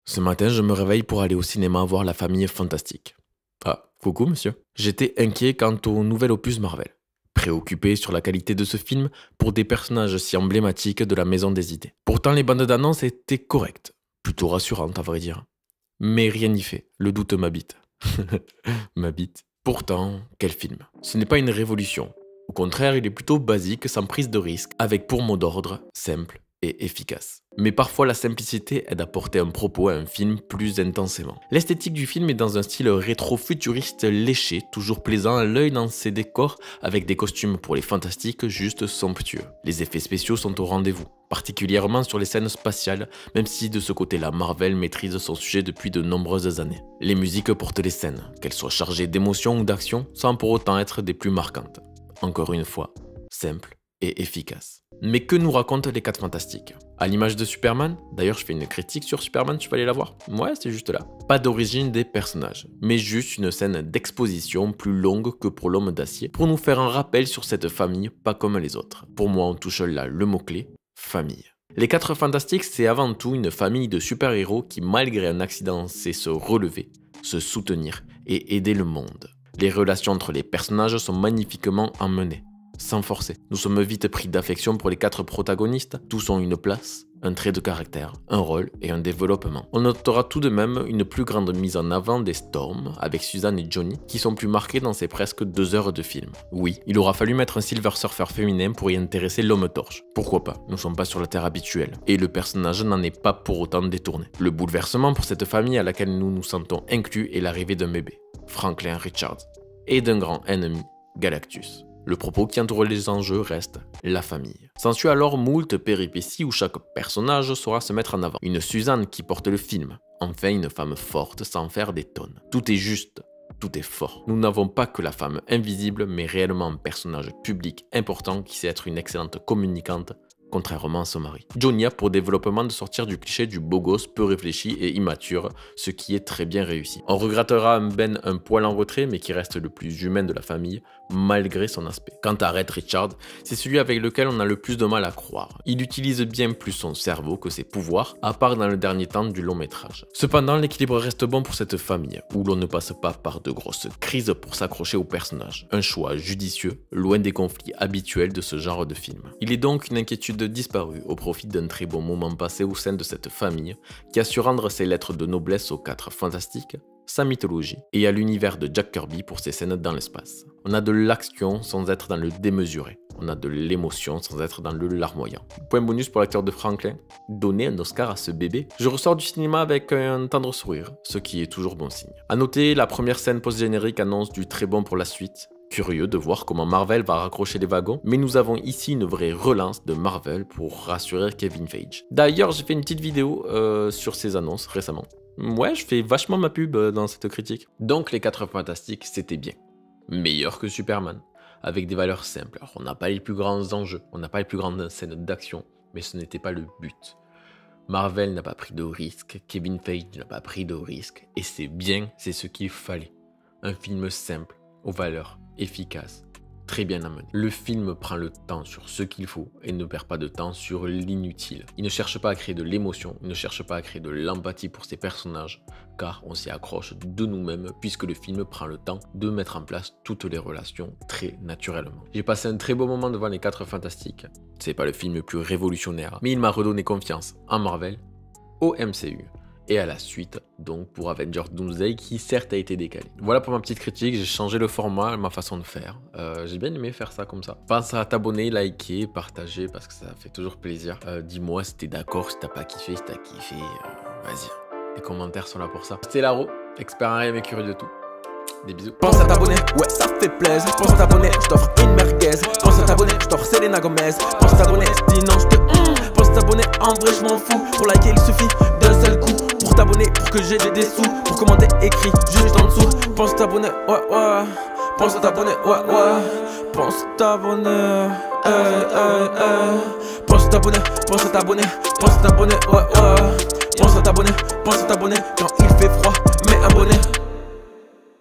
Ce matin, je me réveille pour aller au cinéma voir La Famille Fantastique. Ah, coucou monsieur. J'étais inquiet quant au nouvel opus Marvel. Préoccupé sur la qualité de ce film pour des personnages si emblématiques de la maison des idées. Pourtant, les bandes d'annonce étaient correctes. Plutôt rassurantes à vrai dire. Mais rien n'y fait, le doute m'habite. M'habite. Pourtant, quel film. Ce n'est pas une révolution. Au contraire, il est plutôt basique, sans prise de risque, avec pour mot d'ordre, simple et efficace. Mais parfois la simplicité aide à porter un propos à un film plus intensément. L'esthétique du film est dans un style rétro-futuriste léché, toujours plaisant à l'œil dans ses décors, avec des costumes pour les fantastiques juste somptueux. Les effets spéciaux sont au rendez-vous, particulièrement sur les scènes spatiales, même si de ce côté-là Marvel maîtrise son sujet depuis de nombreuses années. Les musiques portent les scènes, qu'elles soient chargées d'émotion ou d'action, sans pour autant être des plus marquantes. Encore une fois, simple et efficace. Mais que nous racontent les 4 Fantastiques? À l'image de Superman, d'ailleurs je fais une critique sur Superman, tu peux aller la voir. Ouais, c'est juste là. Pas d'origine des personnages, mais juste une scène d'exposition plus longue que pour l'Homme d'Acier, pour nous faire un rappel sur cette famille pas comme les autres. Pour moi, on touche là le mot-clé, famille. Les 4 Fantastiques, c'est avant tout une famille de super-héros qui, malgré un accident, sait se relever, se soutenir et aider le monde. Les relations entre les personnages sont magnifiquement emmenées. Sans forcer. Nous sommes vite pris d'affection pour les 4 protagonistes, tous ont une place, un trait de caractère, un rôle et un développement. On notera tout de même une plus grande mise en avant des Storm, avec Suzanne et Johnny, qui sont plus marqués dans ces presque 2 heures de film. Oui, il aura fallu mettre un Silver Surfer féminin pour y intéresser l'Homme Torche. Pourquoi pas, nous ne sommes pas sur la Terre habituelle, et le personnage n'en est pas pour autant détourné. Le bouleversement pour cette famille à laquelle nous nous sentons inclus est l'arrivée d'un bébé, Franklin Richards, et d'un grand ennemi, Galactus. Le propos qui entoure les enjeux reste la famille. S'ensuit alors moult péripéties où chaque personnage saura se mettre en avant. Une Suzanne qui porte le film. Enfin une femme forte sans faire des tonnes. Tout est juste, tout est fort. Nous n'avons pas que la femme invisible, mais réellement un personnage public important qui sait être une excellente communicante, contrairement à son mari. Johnny a pour développement de sortir du cliché du beau gosse peu réfléchi et immature, ce qui est très bien réussi. On regrettera un Ben un poil en retrait, mais qui reste le plus humain de la famille, malgré son aspect. Quant à Red Richard, c'est celui avec lequel on a le plus de mal à croire. Il utilise bien plus son cerveau que ses pouvoirs, à part dans le dernier temps du long métrage. Cependant, l'équilibre reste bon pour cette famille, où l'on ne passe pas par de grosses crises pour s'accrocher au personnage. Un choix judicieux, loin des conflits habituels de ce genre de film. Il est donc une inquiétude disparue au profit d'un très bon moment passé au sein de cette famille, qui a su rendre ses lettres de noblesse aux 4 Fantastiques, sa mythologie, et à l'univers de Jack Kirby pour ses scènes dans l'espace. On a de l'action sans être dans le démesuré. On a de l'émotion sans être dans le larmoyant. Point bonus pour l'acteur de Franklin, donner un Oscar à ce bébé. Je ressors du cinéma avec un tendre sourire, ce qui est toujours bon signe. A noter, la première scène post-générique annonce du très bon pour la suite. Curieux de voir comment Marvel va raccrocher les wagons, mais nous avons ici une vraie relance de Marvel pour rassurer Kevin Feige. D'ailleurs, j'ai fait une petite vidéo sur ces annonces récemment. Ouais, je fais vachement ma pub dans cette critique. Donc les 4 Fantastiques, c'était bien. Meilleur que Superman, avec des valeurs simples. Alors, on n'a pas les plus grands enjeux, on n'a pas les plus grandes scènes d'action, mais ce n'était pas le but. Marvel n'a pas pris de risque, Kevin Feige n'a pas pris de risque, et c'est bien, c'est ce qu'il fallait. Un film simple, aux valeurs efficaces, très bien amené. Le film prend le temps sur ce qu'il faut et ne perd pas de temps sur l'inutile. Il ne cherche pas à créer de l'émotion, il ne cherche pas à créer de l'empathie pour ses personnages, car on s'y accroche de nous-mêmes puisque le film prend le temps de mettre en place toutes les relations très naturellement. J'ai passé un très beau moment devant les 4 Fantastiques. C'est pas le film le plus révolutionnaire, mais il m'a redonné confiance en Marvel, au MCU. Et à la suite, donc pour Avengers Doomsday, qui certes a été décalé. Voilà pour ma petite critique, j'ai changé le format, ma façon de faire. J'ai bien aimé faire ça comme ça. Pense à t'abonner, liker, partager, parce que ça fait toujours plaisir. Dis-moi si t'es d'accord, si t'as pas kiffé, si t'as kiffé, vas-y. Les commentaires sont là pour ça. C'était Laro, expert en rien et curieux de tout. Des bisous. Pense à t'abonner, ouais ça fait plaisir. Pense à t'abonner, je t'offre une merguez. Pense à t'abonner, je t'offre Selena Gomez. Pense à t'abonner, sinon je te pense à t'abonner, en vrai je m'en fous. Pour liker il suffit d'un seul coup. Pour t'abonner, pour que j'ai des sous. Pour commenter, écrit juste en dessous. Pense à t'abonner, ouais. Pense à t'abonner, ouais. Pense à t'abonner, Pense à t'abonner, pense à t'abonner, pense à t'abonner, ouais. Pense à t'abonner quand il fait froid, mets un bonnet.